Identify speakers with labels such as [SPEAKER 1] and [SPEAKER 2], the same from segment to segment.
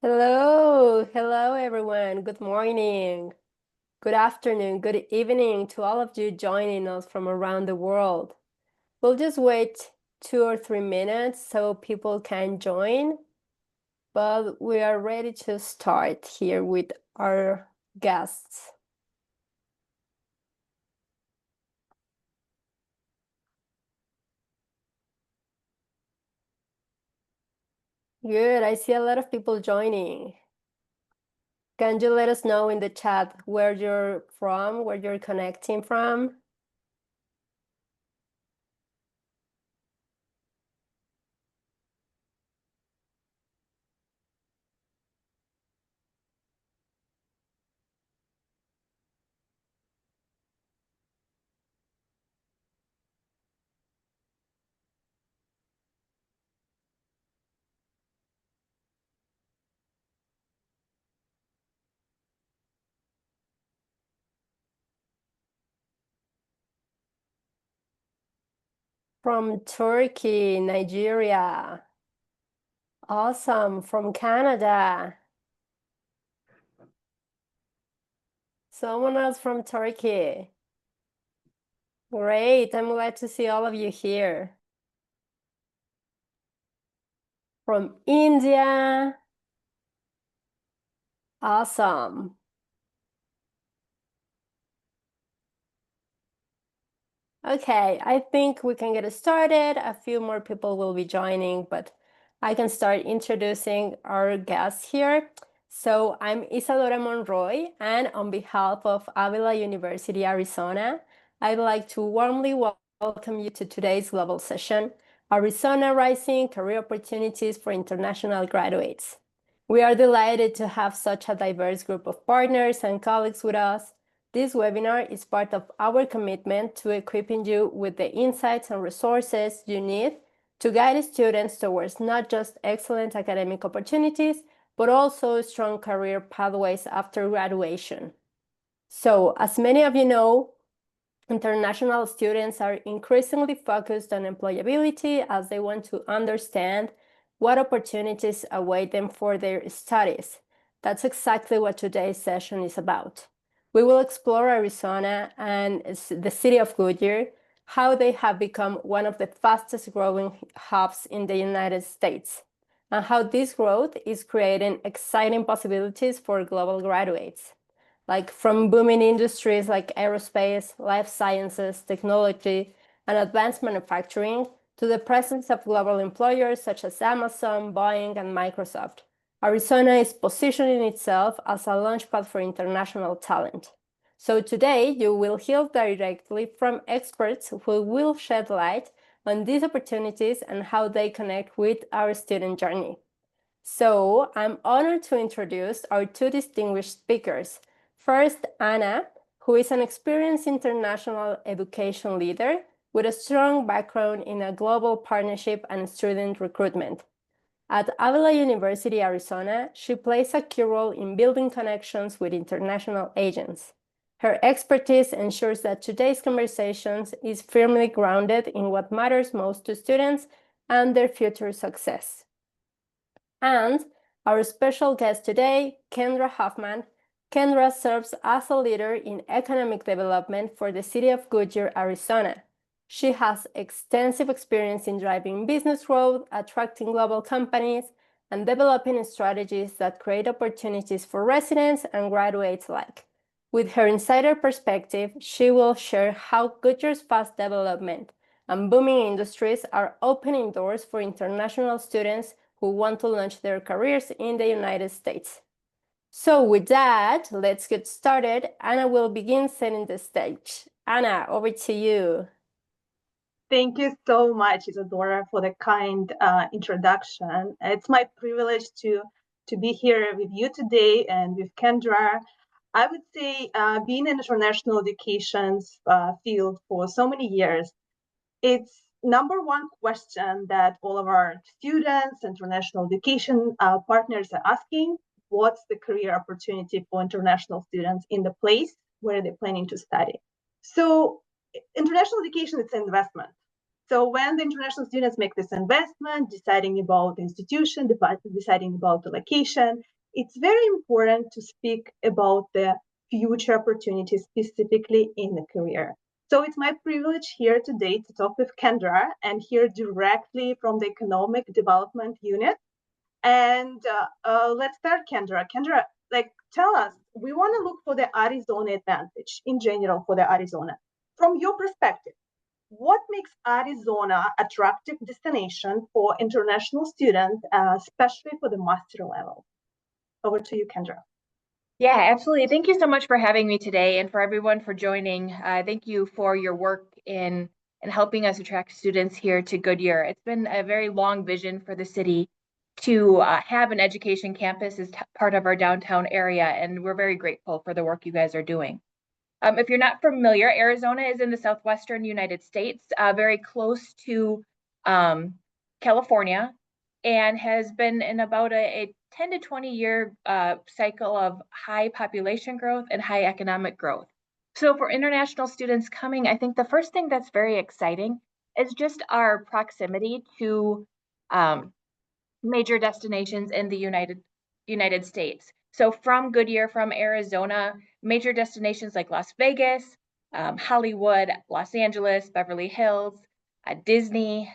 [SPEAKER 1] Hello everyone. Good morning, good afternoon, good evening to all of you joining us from around the world. We'll just wait 2 or 3 minutes so people can join, but we are ready to start here with our guests. Good, I see a lot of people joining. Can you let us know in the chat where you're from, where you're connecting from? From Turkey, Nigeria. Awesome. From Canada. Someone else from Turkey. Great. I'm glad to see all of you here. From India. Awesome. Okay, I think we can get started. A few more people will be joining, but I can start introducing our guests here. So I'm Isadora Monroy, and on behalf of Avila University Arizona, I'd like to warmly welcome you to today's global session, Arizona Rising Career Opportunities for International Graduates. We are delighted to have such a diverse group of partners and colleagues with us. This webinar is part of our commitment to equipping you with the insights and resources you need to guide students towards not just excellent academic opportunities, but also strong career pathways after graduation. So, as many of you know, international students are increasingly focused on employability as they want to understand what opportunities await them for their studies. That's exactly what today's session is about. We will explore Arizona and the city of Goodyear, how they have become one of the fastest growing hubs in the United States, and how this growth is creating exciting possibilities for global graduates, like from booming industries like aerospace, life sciences, technology, and advanced manufacturing, to the presence of global employers such as Amazon, Boeing, and Microsoft. Arizona is positioning itself as a launchpad for international talent. So today, you will hear directly from experts who will shed light on these opportunities and how they connect with our student journey. So I'm honored to introduce our two distinguished speakers. First, Anna, who is an experienced international education leader with a strong background in a global partnership and student recruitment. At Avila University, Arizona, she plays a key role in building connections with international agents. Her expertise ensures that today's conversations is firmly grounded in what matters most to students and their future success. And our special guest today, Kendra Hoffman. Kendra serves as a leader in economic development for the City of Goodyear, Arizona. She has extensive experience in driving business growth, attracting global companies, and developing strategies that create opportunities for residents and graduates alike. With her insider perspective, she will share how Goodyear's fast development and booming industries are opening doors for international students who want to launch their careers in the United States. So with that, let's get started. Anna will begin setting the stage. Anna, over to you.
[SPEAKER 2] Thank you so much, Isadora, for the kind introduction. It's my privilege to be here with you today and with Kendra. I would say being in international education field for so many years, it's number one question that all of our students, international education partners are asking: what's the career opportunity for international students in the place where they're planning to study? So international education, it's an investment. So when the international students make this investment, deciding about the institution, deciding about the location, it's very important to speak about the future opportunities specifically in the career. So it's my privilege here today to talk with Kendra and hear directly from the Economic Development Unit. And let's start, Kendra. Kendra, tell us, we want to look for the Arizona advantage in general for the Arizona. From your perspective, what makes Arizona attractive destination for international students, especially for the master level? Over to you, Kendra.
[SPEAKER 3] Yeah, absolutely. Thank you so much for having me today and for everyone for joining. Thank you for your work in helping us attract students here to Goodyear. It's been a very long vision for the city to have an education campus as part of our downtown area, and we're very grateful for the work you guys are doing. If you're not familiar, Arizona is in the southwestern United States, very close to California, and has been in about a 10 to 20 year cycle of high population growth and high economic growth. So for international students coming, I think the first thing that's very exciting is just our proximity to major destinations in the United States. So from Goodyear, from Arizona, major destinations like Las Vegas, Hollywood, Los Angeles, Beverly Hills, Disney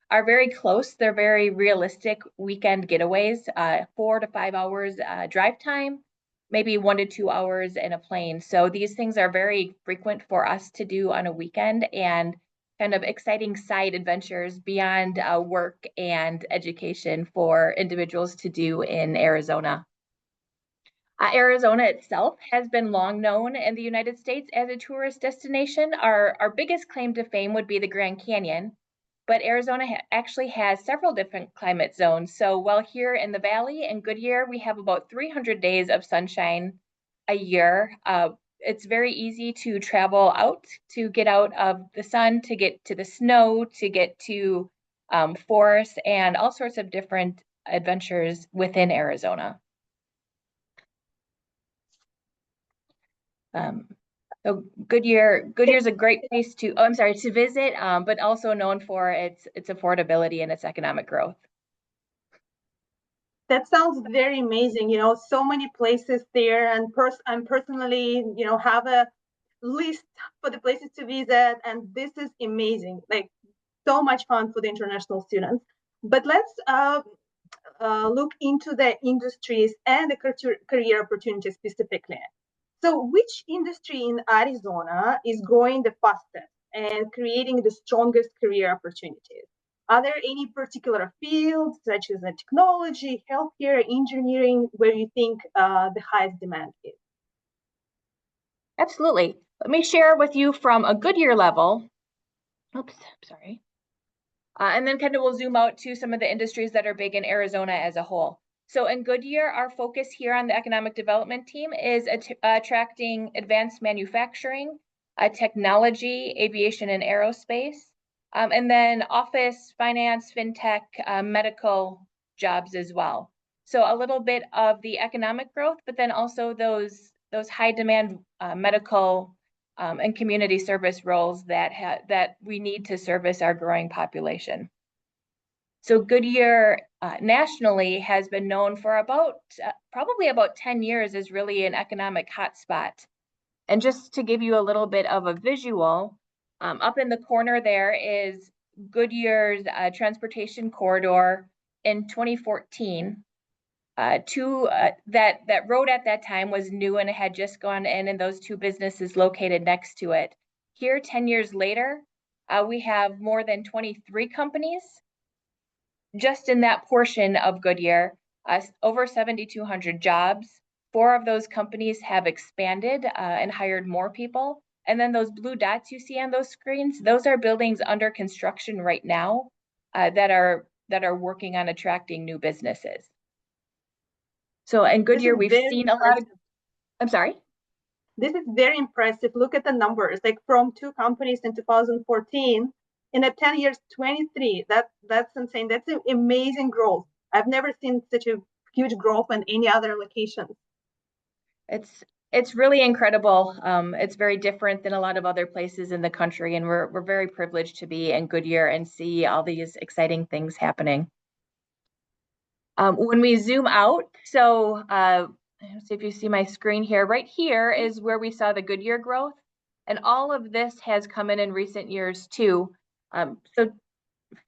[SPEAKER 3] are very close. They're very realistic weekend getaways, 4 to 5 hours drive time, maybe 1 to 2 hours in a plane. So these things are very frequent for us to do on a weekend, and kind of exciting side adventures beyond work and education for individuals to do in Arizona. Arizona itself has been long known in the United States as a tourist destination. Our biggest claim to fame would be the Grand Canyon, but Arizona actually has several different climate zones. So while here in the Valley and Goodyear, we have about 300 days of sunshine a year. It's very easy to travel out, to get out of the sun, to get to the snow, to get to forests and all sorts of different adventures within Arizona. So Goodyear's a great place to visit, but also known for its affordability and its economic growth.
[SPEAKER 2] That sounds very amazing. So many places there, and I'm personally, have a list for the places to visit, and this is amazing. Like so much fun for the international students. But let's look into the industries and the career opportunities specifically. So which industry in Arizona is growing the fastest and creating the strongest career opportunities? Are there any particular fields such as technology, healthcare, engineering, where you think the highest demand is?
[SPEAKER 3] Absolutely. Let me share with you from a Goodyear level. Oops, sorry. And then kind of we'll zoom out to some of the industries that are big in Arizona as a whole. So in Goodyear, our focus here on the economic development team is attracting advanced manufacturing, technology, aviation and aerospace, and then office, finance, fintech, medical jobs as well. So a little bit of the economic growth, but then also those high demand medical and community service roles that we need to service our growing population. So Goodyear nationally has been known for probably about 10 years as really an economic hotspot. And just to give you a little bit of a visual, up in the corner there is Goodyear's transportation corridor in 2014. That road at that time was new and it had just gone in, and those two businesses located next to it. Here, 10 years later, we have more than 23 companies just in that portion of Goodyear, over 7,200 jobs. 4 of those companies have expanded and hired more people. And then those blue dots you see on those screens, those are buildings under construction right now that are working on attracting new businesses. So in Goodyear, we've seen a lot of, I'm sorry?
[SPEAKER 2] This is very impressive. Look at the numbers, like from 2 companies in 2014, in a 10 years, 23. That's insane. That's an amazing growth. I've never seen such a huge growth in any other locations.
[SPEAKER 3] It's really incredible. It's very different than a lot of other places in the country, and we're very privileged to be in Goodyear and see all these exciting things happening. When we zoom out, so let's see if you see my screen here. Right here is where we saw the Goodyear growth, and all of this has come in recent years too. So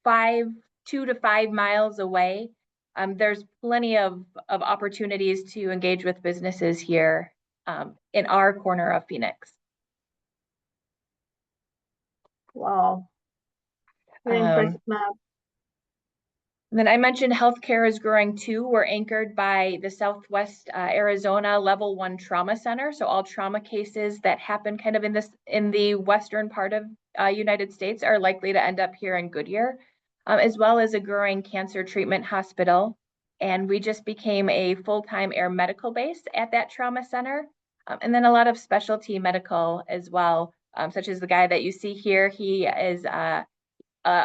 [SPEAKER 3] 2 to 5 miles away, there's plenty of opportunities to engage with businesses here in our corner of Phoenix.
[SPEAKER 2] Wow. Very impressive map.
[SPEAKER 3] And then I mentioned healthcare is growing too. We're anchored by the Southwest Arizona Level 1 Trauma Center. So all trauma cases that happen kind of in the western part of United States are likely to end up here in Goodyear, as well as a growing cancer treatment hospital. And we just became a full-time air medical base at that trauma center. And then a lot of specialty medical as well, such as the guy that you see here. He is a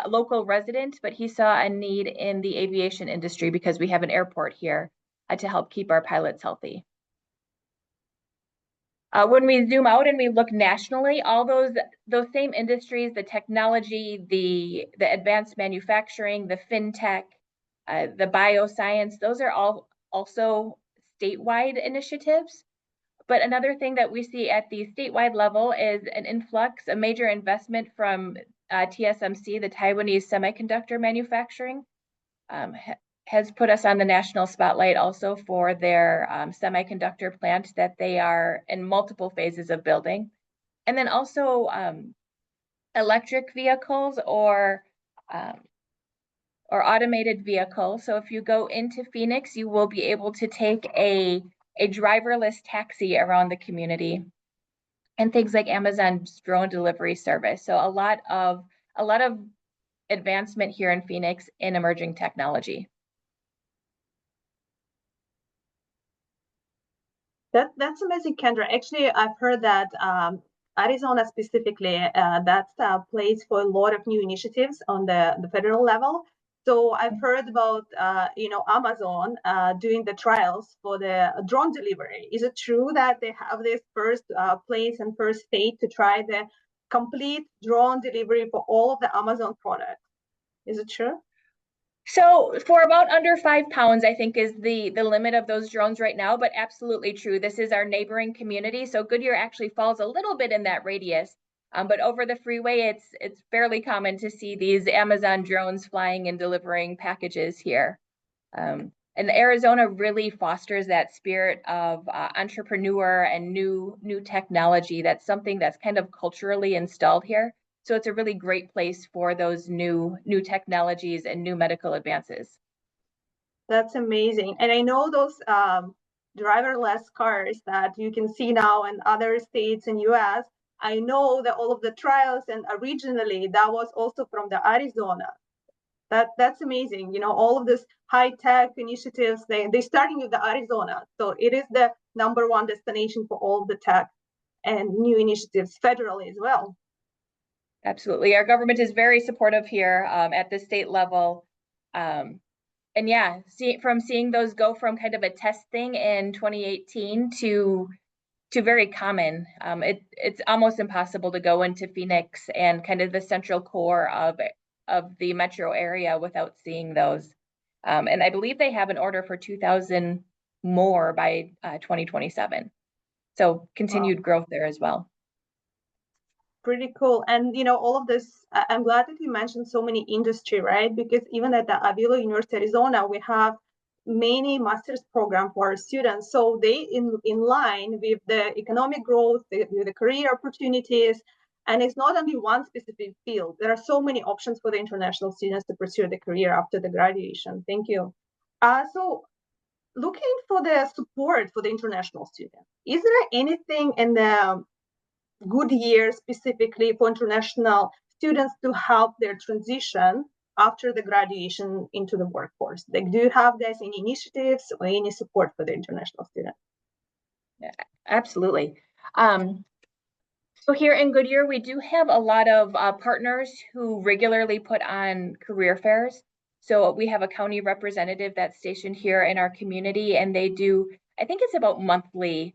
[SPEAKER 3] local resident, but he saw a need in the aviation industry because we have an airport here to help keep our pilots healthy. When we zoom out and we look nationally, all those same industries, the technology, the advanced manufacturing, the fintech, the bioscience, those are all also statewide initiatives. But another thing that we see at the statewide level is an influx, a major investment from TSMC, the Taiwanese semiconductor manufacturing, has put us on the national spotlight also for their semiconductor plant that they are in multiple phases of building. And then also electric vehicles or automated vehicles. So if you go into Phoenix, you will be able to take a driverless taxi around the community, and things like Amazon's drone delivery service. So a lot of advancement here in Phoenix in emerging technology.
[SPEAKER 2] That's amazing, Kendra. Actually, I've heard that Arizona specifically, that's a place for a lot of new initiatives on the federal level. So I've heard about Amazon doing the trials for the drone delivery. Is it true that they have this first place and first state to try the complete drone delivery for all of the Amazon products? Is it true?
[SPEAKER 3] So for about under 5 pounds, I think is the limit of those drones right now, but absolutely true. This is our neighboring community. So Goodyear actually falls a little bit in that radius. But over the freeway, it's fairly common to see these Amazon drones flying and delivering packages here. And Arizona really fosters that spirit of entrepreneur and new technology. That's something that's kind of culturally installed here. So it's a really great place for those new technologies and new medical advances.
[SPEAKER 2] That's amazing. And I know those driverless cars that you can see now in other states in US. I know that all of the trials, and originally that was also from the Arizona. That's amazing. All of this high-tech initiatives, they starting with the Arizona. So it is the #1 destination for all the tech and new initiatives federally as well.
[SPEAKER 3] Absolutely. Our government is very supportive here at the state level. And yeah, seeing those go from kind of a test thing in 2018 to very common. It's almost impossible to go into Phoenix and kind of the central core of the metro area without seeing those. And I believe they have an order for 2,000 more by 2027. So continued growth there as well.
[SPEAKER 2] Pretty cool. And all of this, I'm glad that you mentioned so many industry, right? Because even at the Avila University Arizona, we have many master's program for our students. So they in line with the economic growth, with the career opportunities. And it's not only one specific field. There are so many options for the international students to pursue the career after the graduation. Thank you. So looking for the support for the international student, is there anything in the Goodyear specifically for international students to help their transition after the graduation into the workforce? Like, do you have guys any initiatives or any support for the international students?
[SPEAKER 3] Yeah, absolutely. So here in Goodyear, we do have a lot of partners who regularly put on career fairs. So we have a county representative that's stationed here in our community, and they do, I think it's about monthly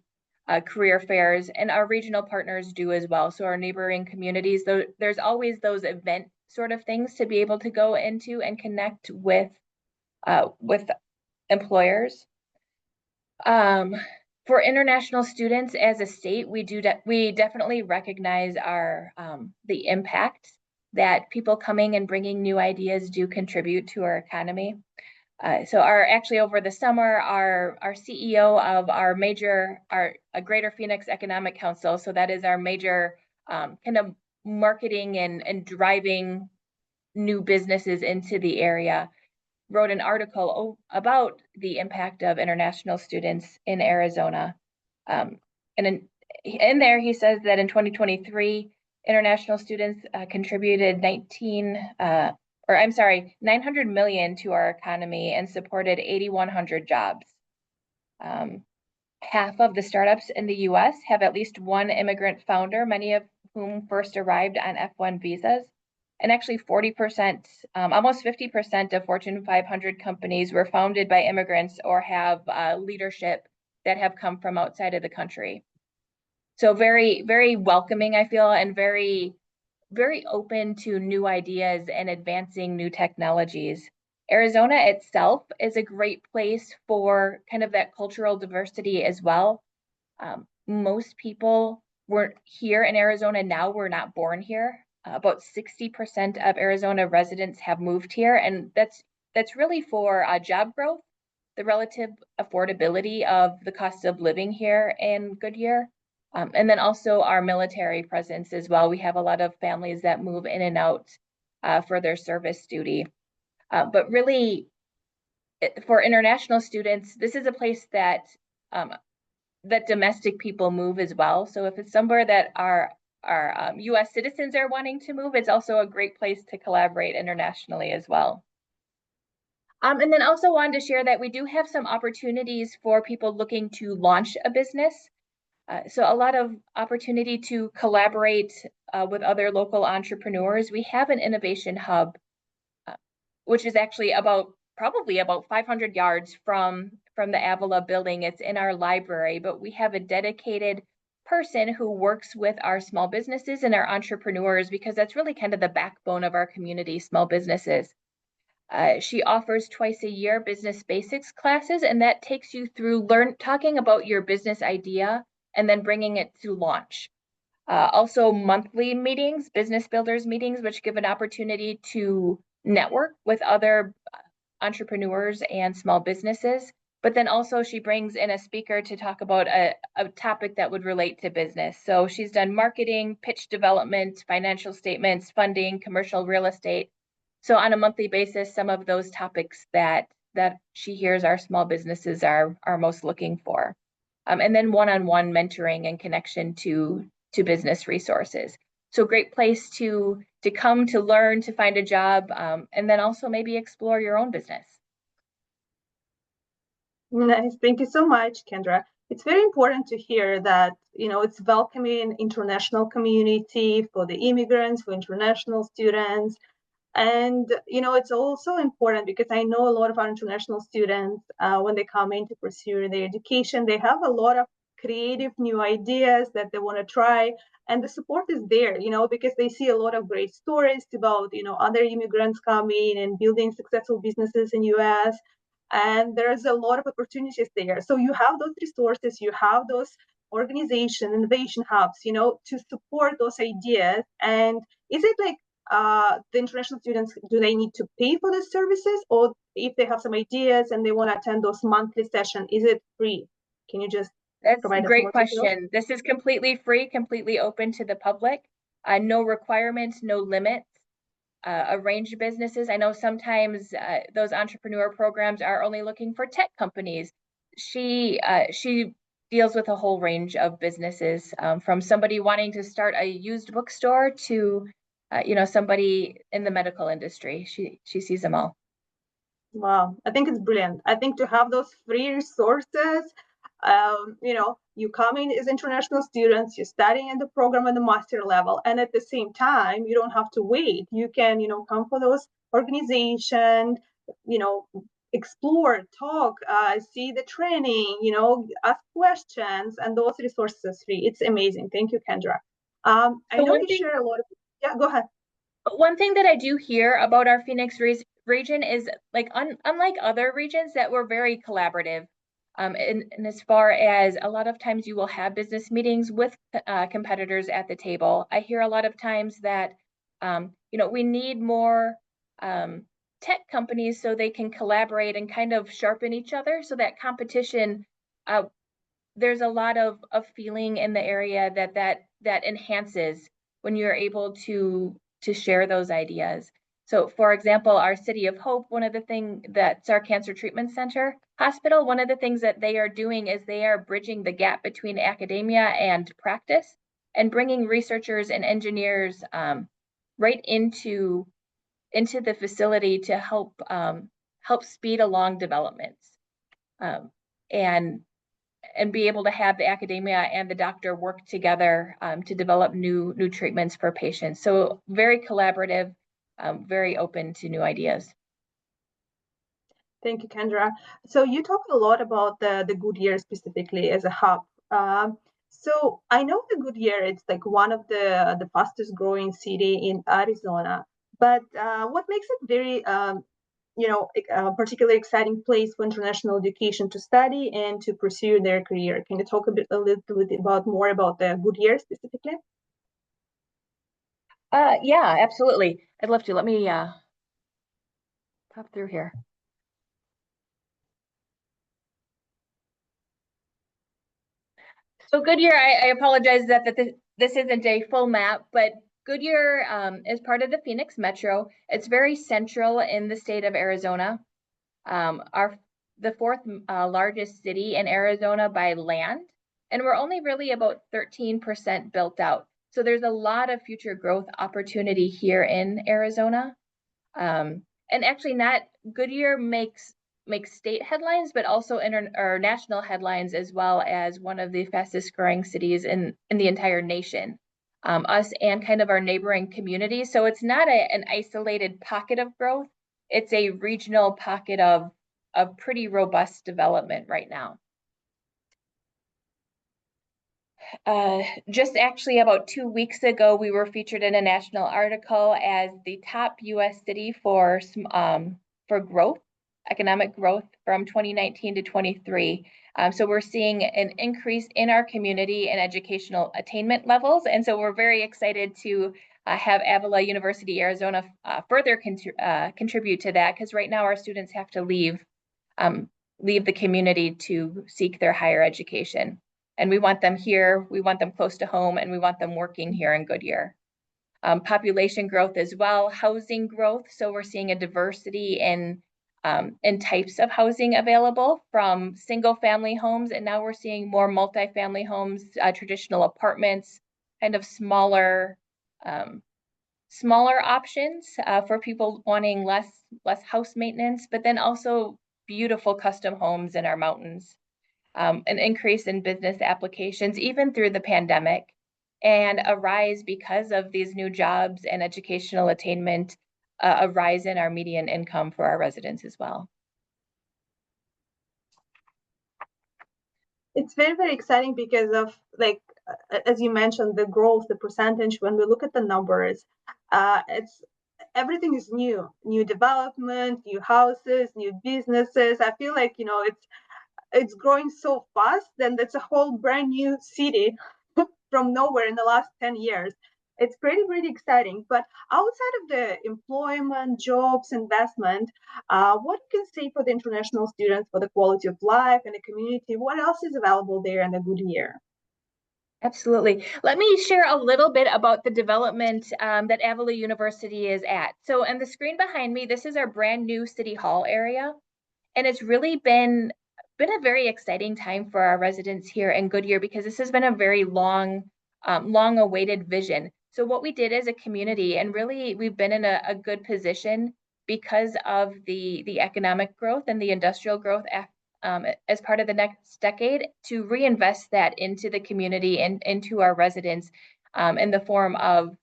[SPEAKER 3] career fairs, and our regional partners do as well. So our neighboring communities, there's always those event sort of things to be able to go into and connect with employers. For international students as a state, we definitely recognize the impact that people coming and bringing new ideas do contribute to our economy. So actually over the summer, our CEO of our Greater Phoenix Economic Council, so that is our major kind of marketing and driving new businesses into the area, wrote an article about the impact of international students in Arizona. And in there, he says that in 2023, international students contributed 900 million to our economy and supported 8,100 jobs. Half of the startups in the US have at least one immigrant founder, many of whom first arrived on F1 visas. And actually 40%, almost 50% of Fortune 500 companies were founded by immigrants or have leadership that have come from outside of the country. So very, very welcoming, I feel, and very, very open to new ideas and advancing new technologies. Arizona itself is a great place for kind of that cultural diversity as well. Most people were here in Arizona now were not born here. About 60% of Arizona residents have moved here, and that's really for job growth, the relative affordability of the cost of living here in Goodyear, and then also our military presence as well. We have a lot of families that move in and out for their service duty. But really, for international students, this is a place that domestic people move as well. So if it's somewhere that our US citizens are wanting to move, it's also a great place to collaborate internationally as well. And then also wanted to share that we do have some opportunities for people looking to launch a business. So a lot of opportunity to collaborate with other local entrepreneurs. We have an innovation hub, which is actually probably about 500 yards from the Avila building. It's in our library, but we have a dedicated person who works with our small businesses and our entrepreneurs, because that's really kind of the backbone of our community, small businesses. She offers twice a year business basics classes, and that takes you through talking about your business idea and then bringing it to launch. Also monthly meetings, business builders meetings, which give an opportunity to network with other entrepreneurs and small businesses. But then also she brings in a speaker to talk about a topic that would relate to business. So she's done marketing, pitch development, financial statements, funding, commercial real estate. So on a monthly basis, some of those topics that she hears our small businesses are most looking for. And then one-on-one mentoring and connection to business resources. So great place to come to learn, to find a job, and then also maybe explore your own business.
[SPEAKER 2] Nice. Thank you so much, Kendra. It's very important to hear that, it's welcoming international community for the immigrants, for international students. And, it's also important because I know a lot of our international students, when they come in to pursue their education, they have a lot of creative new ideas that they want to try. And the support is there, because they see a lot of great stories about, other immigrants coming and building successful businesses in US. And there's a lot of opportunities there. So you have those resources, you have those organization, innovation hubs, to support those ideas. And is it like the international students, do they need to pay for the services? Or if they have some ideas and they want to attend those monthly sessions, is it free? Can you just provide us
[SPEAKER 3] Great
[SPEAKER 2] more
[SPEAKER 3] question.
[SPEAKER 2] details?
[SPEAKER 3] This is completely free, completely open to the public. No requirements, no limits. A range of businesses. I know sometimes those entrepreneur programs are only looking for tech companies. She deals with a whole range of businesses, from somebody wanting to start a used bookstore to somebody in the medical industry. She sees them all.
[SPEAKER 2] Wow, I think it's brilliant. I think to have those free resources, you come in as international students, you're studying in the program at the master level, and at the same time, you don't have to wait. You can, come for those organizations, explore, talk, see the training, ask questions, and those resources are free. It's amazing. Thank you, Kendra. I know you share a lot of, yeah, go ahead.
[SPEAKER 3] One thing that I do hear about our Phoenix region is like unlike other regions that we're very collaborative. And as far as a lot of times you will have business meetings with competitors at the table. I hear a lot of times that, we need more tech companies so they can collaborate and kind of sharpen each other so that competition, there's a lot of feeling in the area that enhances when you're able to share those ideas. So for example, our City of Hope, one of the things that's our cancer treatment center hospital, one of the things that they are doing is they are bridging the gap between academia and practice and bringing researchers and engineers right into the facility to help speed along developments and be able to have the academia and the doctor work together to develop new treatments for patients. So very collaborative, very open to new ideas.
[SPEAKER 2] Thank you, Kendra. So you talked a lot about the Goodyear specifically as a hub. So I know the Goodyear, it's like one of the fastest growing city in Arizona. But what makes it very a particularly exciting place for international education to study and to pursue their career? Can you talk a little bit more about the Goodyear specifically?
[SPEAKER 3] Yeah, absolutely. I'd love to. Let me pop through here. So Goodyear, I apologize that this isn't a full map, but Goodyear is part of the Phoenix Metro. It's very central in the state of Arizona. The fourth largest city in Arizona by land, and we're only really about 13% built out. So there's a lot of future growth opportunity here in Arizona. And actually not Goodyear makes state headlines, but also national headlines as well as one of the fastest growing cities in the entire nation. Us and kind of our neighboring communities. So it's not an isolated pocket of growth. It's a regional pocket of pretty robust development right now. Just actually about 2 weeks ago, we were featured in a national article as the top U.S. city for growth, economic growth from 2019 to 23. So we're seeing an increase in our community and educational attainment levels. And so we're very excited to have Avila University Arizona further contribute to that, because right now our students have to leave the community to seek their higher education. And we want them here, we want them close to home, and we want them working here in Goodyear. Population growth as well, housing growth. So we're seeing a diversity in types of housing available, from single family homes, and now we're seeing more multifamily homes, traditional apartments, kind of smaller options for people wanting less house maintenance, but then also beautiful custom homes in our mountains. An increase in business applications even through the pandemic, and a rise because of these new jobs and educational attainment, a rise in our median income for our residents as well.
[SPEAKER 2] It's very, very exciting because of, like, as you mentioned, the growth, the percentage. When we look at the numbers, everything is new development, new houses, new businesses. I feel like, it's growing so fast, then that's a whole brand new city from nowhere in the last 10 years. It's pretty exciting. But outside of the employment, jobs, investment, what you can say for the international students, for the quality of life and the community, what else is available there in a Goodyear?
[SPEAKER 3] Absolutely. Let me share a little bit about the development that Avila University is at. So on the screen behind me, this is our brand new City Hall area. And it's really been a very exciting time for our residents here in Goodyear, because this has been a very long awaited vision. So what we did as a community, and really we've been in a good position because of the economic growth and the industrial growth as part of the next decade, to reinvest that into the community and into our residents in the form of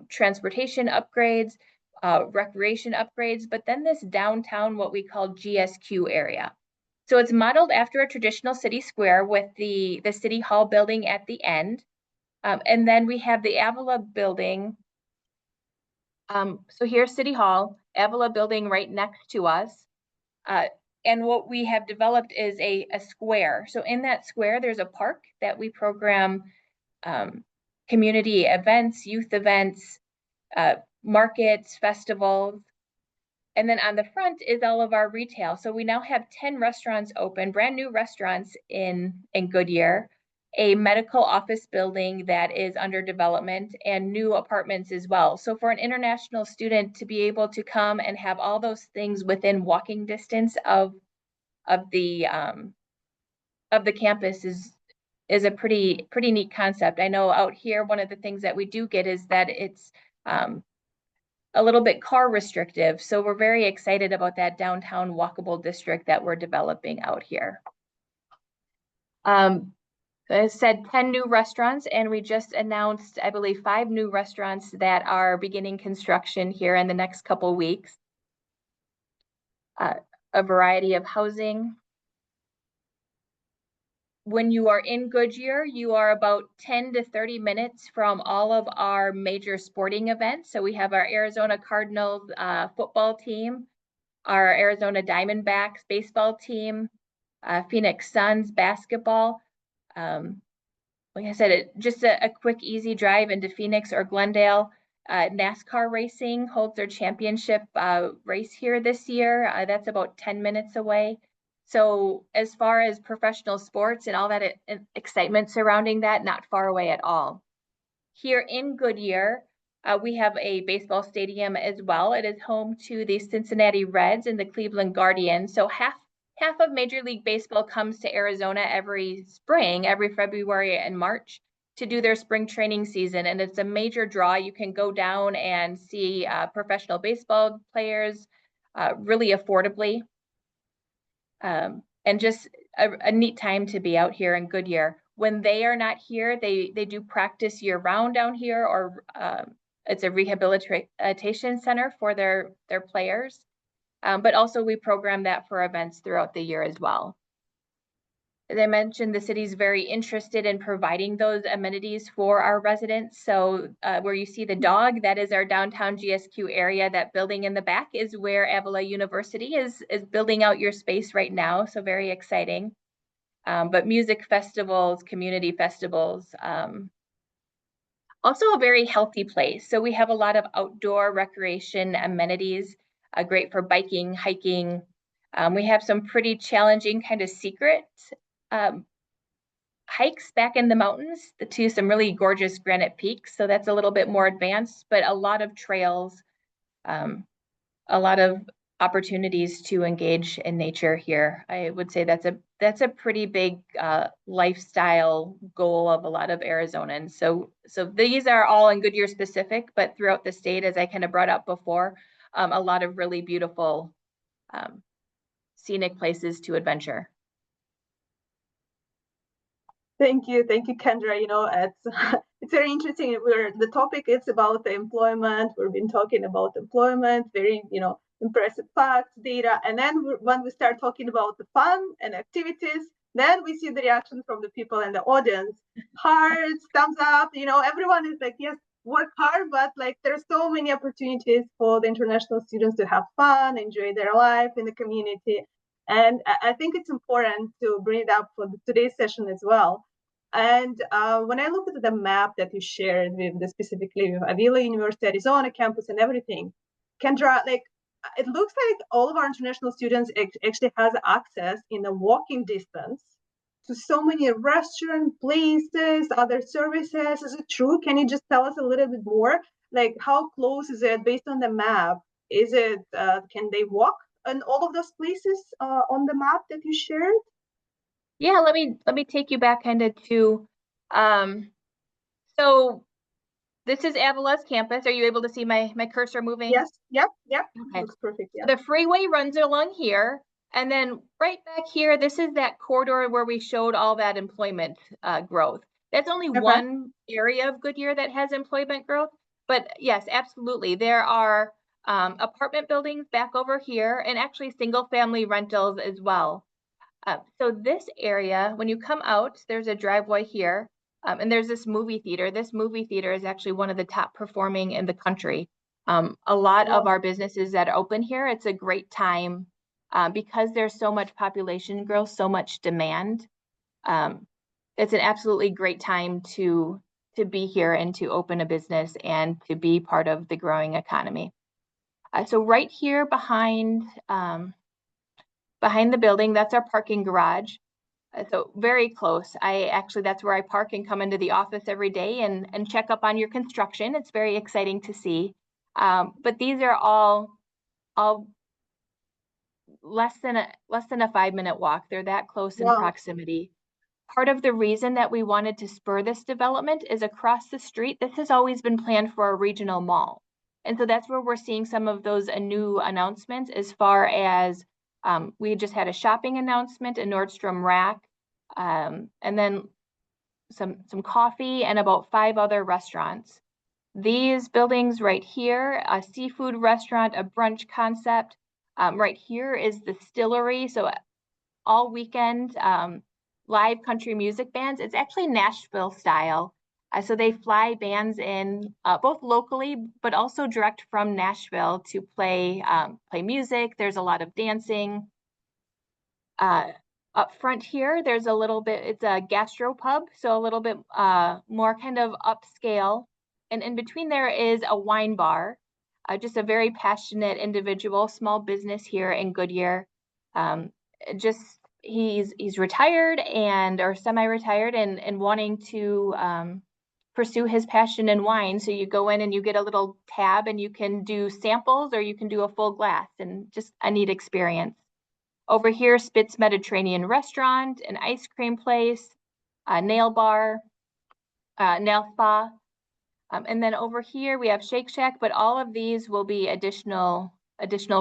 [SPEAKER 3] transportation upgrades, recreation upgrades, but then this downtown, what we call GSQ area. So it's modeled after a traditional city square with the City Hall building at the end. And then we have the Avila building. So here's City Hall, Avila building right next to us. And what we have developed is a square. So in that square, there's a park that we program community events, youth events, markets, festivals. And then on the front is all of our retail. So we now have 10 restaurants open, brand new restaurants in Goodyear, a medical office building that is under development, and new apartments as well. So for an international student to be able to come and have all those things within walking distance of the campus is a pretty neat concept. I know out here, one of the things that we do get is that it's a little bit car restrictive. So we're very excited about that downtown walkable district that we're developing out here. I said 10 new restaurants, and we just announced, I believe, 5 new restaurants that are beginning construction here in the next couple weeks. A variety of housing. When you are in Goodyear, you are about 10 to 30 minutes from all of our major sporting events. So we have our Arizona Cardinals football team, our Arizona Diamondbacks baseball team, Phoenix Suns basketball. Like I said, just a quick, easy drive into Phoenix or Glendale. NASCAR racing holds their championship race here this year. That's about 10 minutes away. So as far as professional sports and all that excitement surrounding that, not far away at all. Here in Goodyear, we have a baseball stadium as well. It is home to the Cincinnati Reds and the Cleveland Guardians. So half of Major League Baseball comes to Arizona every spring, every February and March, to do their spring training season. And it's a major draw. You can go down and see professional baseball players really affordably. And just a neat time to be out here in Goodyear. When they are not here, they do practice year round down here, or it's a rehabilitation center for their players. But also we program that for events throughout the year as well. As I mentioned, the city's very interested in providing those amenities for our residents. So where you see the dog, that is our downtown GSQ area. That building in the back is where Avila University is building out your space right now. So very exciting. But music festivals, community festivals, also a very healthy place. So we have a lot of outdoor recreation amenities, great for biking, hiking. We have some pretty challenging kind of secret hikes back in the mountains to some really gorgeous granite peaks. So that's a little bit more advanced, but a lot of trails, a lot of opportunities to engage in nature here. I would say that's a pretty big lifestyle goal of a lot of Arizonans. So these are all in Goodyear specific, but throughout the state, as I kind of brought up before, a lot of really beautiful scenic places to adventure.
[SPEAKER 2] Thank you, Kendra. You know, it's very interesting. The topic is about the employment. We've been talking about employment, very impressive facts, data, and then when we start talking about the fun and activities, then we see the reaction from the people in the audience. Hearts, thumbs up. Everyone is like, yes, work hard, but like there's so many opportunities for the international students to have fun, enjoy their life in the community. And I think it's important to bring it up for today's session as well. And when I look at the map that you shared with specifically with Avila University Arizona campus and everything, Kendra, like it looks like all of our international students actually has access in a walking distance to so many restaurant places, other services. Is it true? Can you just tell us a little bit more? Like how close is it based on the map? Is it, can they walk in all of those places on the map that you shared?
[SPEAKER 3] Yeah, let me take you back kind of to, so this is Avila's campus. Are you able to see my cursor moving?
[SPEAKER 2] Yes, yep.
[SPEAKER 3] Okay.
[SPEAKER 2] Looks perfect, yeah.
[SPEAKER 3] The freeway runs along here, and then right back here, this is that corridor where we showed all that employment growth. That's only one area of Goodyear that has employment growth, but yes, absolutely. There are apartment buildings back over here, and actually single family rentals as well. So this area, when you come out, there's a driveway here, and there's this movie theater. This movie theater is actually one of the top performing in the country. A lot of our businesses that open here, it's a great time because there's so much population growth, so much demand. It's an absolutely great time to be here and to open a business and to be part of the growing economy. So right here behind the building, that's our parking garage. So very close. That's where I park and come into the office every day and check up on your construction. It's very exciting to see. But these are all less than a 5-minute walk. They're that close in proximity. Part of the reason that we wanted to spur this development is across the street. This has always been planned for a regional mall. And so that's where we're seeing some of those new announcements as far as we just had a shopping announcement, a Nordstrom Rack, and then some coffee and about 5 other restaurants. These buildings right here, a seafood restaurant, a brunch concept. Right here is the Distillery. So all weekend, live country music bands. It's actually Nashville style. So they fly bands in both locally, but also direct from Nashville to play music. There's a lot of dancing. Up front here, there's a little bit, it's a gastropub, so a little bit more kind of upscale. And in between there is a wine bar, just a very passionate individual, small business here in Goodyear. He's retired or semi-retired and wanting to pursue his passion in wine. So you go in and you get a little tab and you can do samples or you can do a full glass, and just a neat experience. Over here, Spitz Mediterranean Restaurant, an ice cream place, a nail bar, nail spa. And then over here we have Shake Shack, but all of these will be additional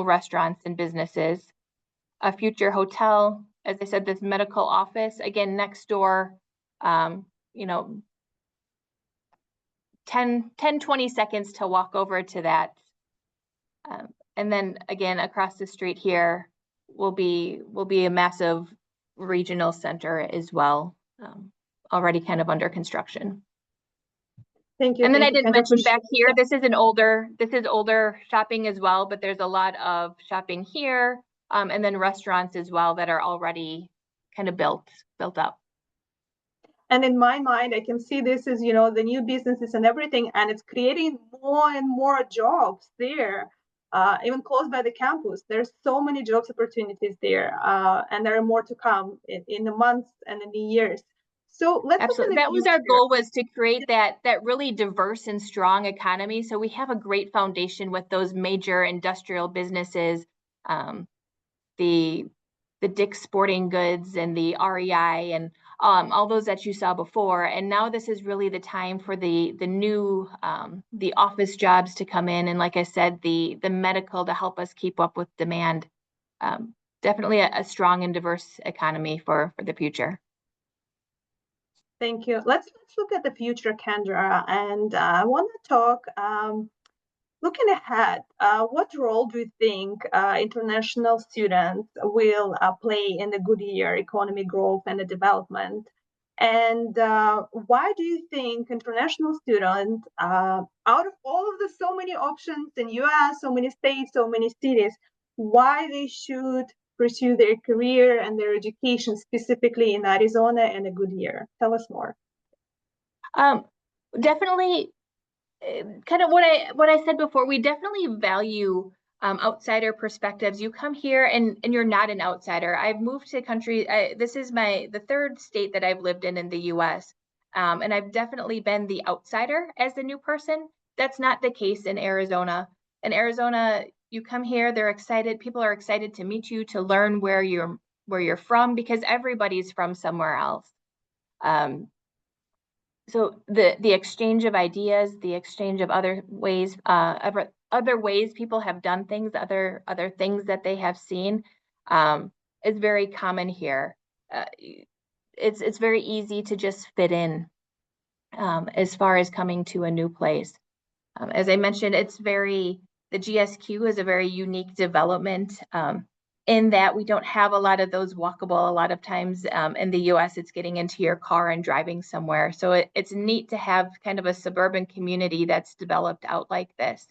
[SPEAKER 3] restaurants and businesses. A future hotel, as I said, this medical office, again, next door, 10, 20 seconds to walk over to that. And then again, across the street here will be a massive regional center as well, already kind of under construction.
[SPEAKER 2] Thank you.
[SPEAKER 3] And then
[SPEAKER 2] Thank
[SPEAKER 3] I
[SPEAKER 2] you,
[SPEAKER 3] did mention back here, this is older shopping as well, but there's a lot of shopping here, and then restaurants as well that are already kind of built up.
[SPEAKER 2] And in my mind, I can see this as, the new businesses and everything, and it's creating more and more jobs there, even close by the campus. There's so many jobs opportunities there, and there are more to come in the months and in the years. So let's
[SPEAKER 3] absolutely. That was our goal, was to create that really diverse and strong economy. So we have a great foundation with those major industrial businesses, the Dick's Sporting Goods and the REI and all those that you saw before. And now this is really the time for the new the office jobs to come in, and like I said, the medical to help us keep up with demand. Definitely a strong and diverse economy for the future.
[SPEAKER 2] Thank you. Let's look at the future, Kendra, and I want to talk. Looking ahead, what role do you think international students will play in the Goodyear economy growth and the development? And why do you think international students, out of all of the so many options in US, so many states, so many cities, why they should pursue their career and their education specifically in Arizona and in Goodyear? Tell us more.
[SPEAKER 3] Definitely. Kind of what I said before, we definitely value outsider perspectives. You come here and you're not an outsider. I've moved to country. This is the third state that I've lived in the US. And I've definitely been the outsider as the new person. That's not the case in Arizona. In Arizona, you come here, they're excited. People are excited to meet you, to learn where you're from, because everybody's from somewhere else. So the exchange of ideas, the exchange of other ways people have done things, other things that they have seen, is very common here. It's very easy to just fit in as far as coming to a new place. As I mentioned, the GSQ is a very unique development in that we don't have a lot of those walkable. A lot of times in the US, it's getting into your car and driving somewhere. So it's neat to have kind of a suburban community that's developed out like this.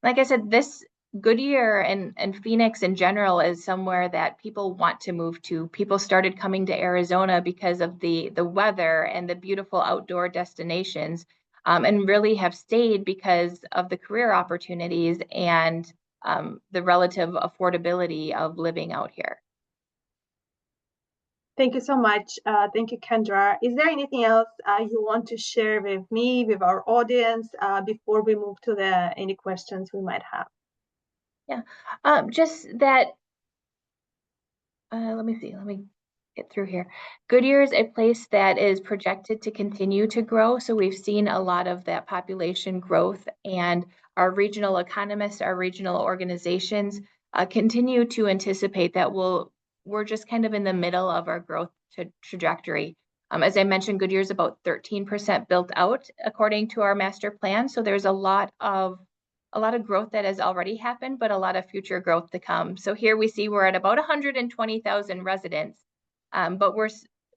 [SPEAKER 3] Like I said, this Goodyear and Phoenix in general is somewhere that people want to move to. People started coming to Arizona because of the weather and the beautiful outdoor destinations, and really have stayed because of the career opportunities and the relative affordability of living out here.
[SPEAKER 2] Thank you so much. Thank you, Kendra. Is there anything else you want to share with me, with our audience, before we move to any questions we might have?
[SPEAKER 3] Yeah, just that, let me get through here. Goodyear is a place that is projected to continue to grow. So we've seen a lot of that population growth, and our regional economists, our regional organizations continue to anticipate that we're just kind of in the middle of our growth trajectory. As I mentioned, Goodyear is about 13% built out according to our master plan. So there's a lot of growth that has already happened, but a lot of future growth to come. So here we see we're at about 120,000 residents, but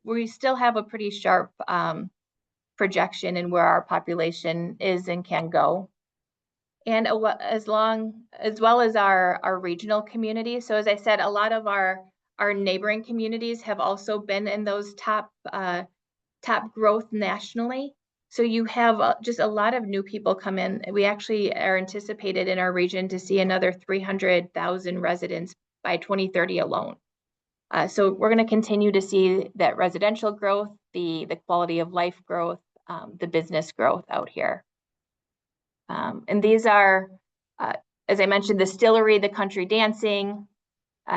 [SPEAKER 3] we still have a pretty sharp projection in where our population is and can go. And as well as our regional communities. So as I said, a lot of our neighboring communities have also been in those top growth nationally. So you have just a lot of new people come in. We actually are anticipated in our region to see another 300,000 residents by 2030 alone. So we're going to continue to see that residential growth, the quality of life growth, the business growth out here. And these are, as I mentioned, the distillery, the country dancing,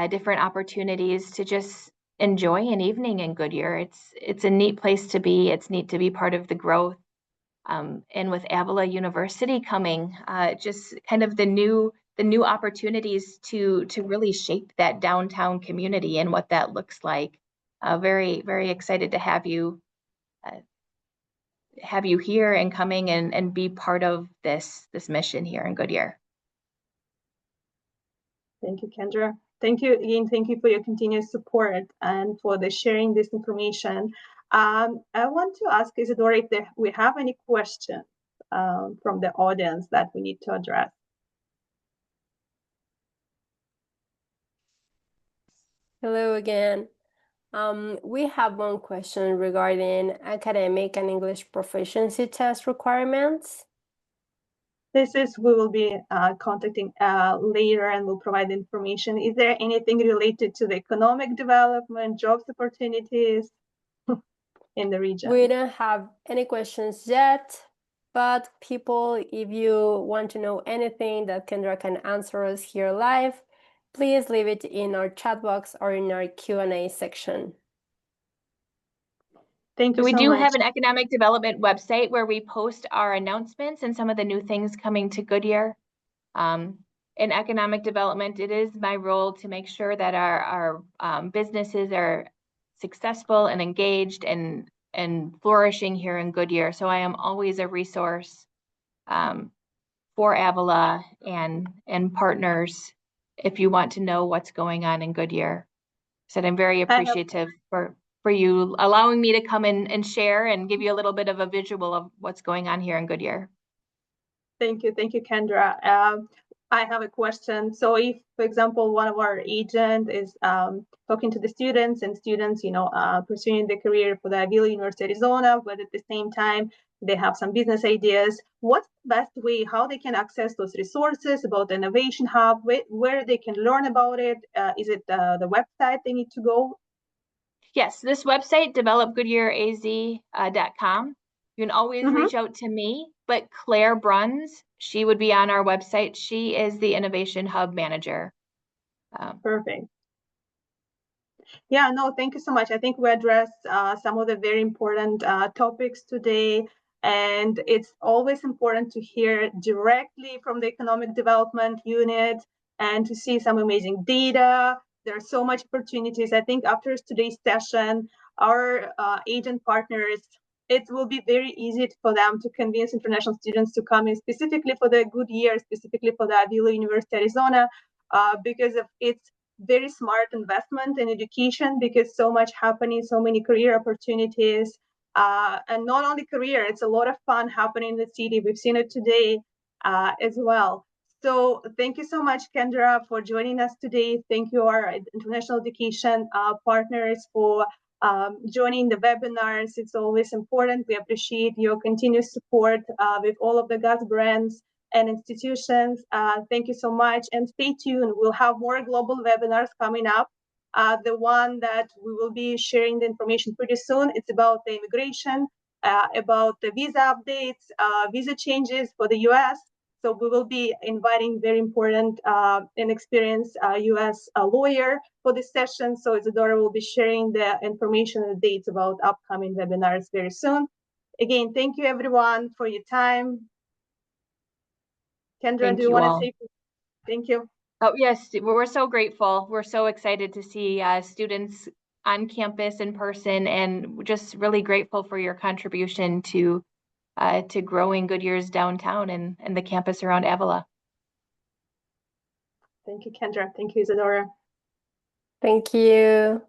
[SPEAKER 3] different opportunities to just enjoy an evening in Goodyear. It's a neat place to be. It's neat to be part of the growth. And with Avila University coming, just kind of the new opportunities to really shape that downtown community and what that looks like. Very, very excited to have you here and coming and be part of this mission here in Goodyear.
[SPEAKER 2] Thank you, Kendra. Thank you again. Thank you for your continued support and for sharing this information. I want to ask Isadora if we have any questions from the audience that we need to address.
[SPEAKER 1] Hello again. We have one question regarding academic and English proficiency test requirements.
[SPEAKER 2] We will be contacting later, and we'll provide information. Is there anything related to the economic development, jobs opportunities in the region?
[SPEAKER 1] We don't have any questions yet, but people, if you want to know anything that Kendra can answer us here live, please leave it in our chat box or in our Q&A section.
[SPEAKER 2] Thank you
[SPEAKER 3] so much. We do have an
[SPEAKER 2] economic
[SPEAKER 3] development website where we post our announcements and some of the new things coming to Goodyear. In economic development, it is my role to make sure that our businesses are successful and engaged and flourishing here in Goodyear. So I am always a resource for Avila and partners if you want to know what's going on in Goodyear. So I'm very appreciative for you allowing me to come in and share and give you a little bit of a visual of what's going on here in Goodyear.
[SPEAKER 2] Thank you, Kendra. I have a question. So if, for example, one of our agents is talking to the students and students, pursuing the career for the Avila University Arizona, but at the same time, they have some business ideas, what's the best way, how they can access those resources about the Innovation Hub, where they can learn about it? Is it the website they need to go?
[SPEAKER 3] Yes, this website, developgoodyearaz.com. You can always reach out to me, but Claire Bruns, she would be on our website. She is the Innovation Hub manager.
[SPEAKER 2] Perfect. Yeah, no, thank you so much. I think we addressed some of the very important topics today, and it's always important to hear directly from the Economic Development Unit and to see some amazing data. There are so much opportunities. I think after today's session, our agent partners it will be very easy for them to convince international students to come in, specifically for the Goodyear, specifically for the Avila University Arizona, because of its very smart investment in education, because so much happening, so many career opportunities, and not only career, it's a lot of fun happening in the city. We've seen it today as well. So thank you so much, Kendra, for joining us today. Thank you, our international education partners, for joining the webinars. It's always important. We appreciate your continuous support with all of the GAS brands and institutions. Thank you so much, and stay tuned. We'll have more global webinars coming up. The one that we will be sharing the information pretty soon, it's about the immigration, about the visa updates, visa changes for the US. So we will be inviting very important and experienced US lawyer for this session. So Isadora will be sharing the information and the dates about upcoming webinars very soon. Again, thank you everyone for your time. Kendra, do you want to say? Thank you.
[SPEAKER 3] Oh, yes, we're so grateful. We're so excited to see students on campus in person, and just really grateful for your contribution to growing Goodyear's downtown and the campus around Avila.
[SPEAKER 2] Thank you, Kendra. Thank you, Isadora.
[SPEAKER 1] Thank you.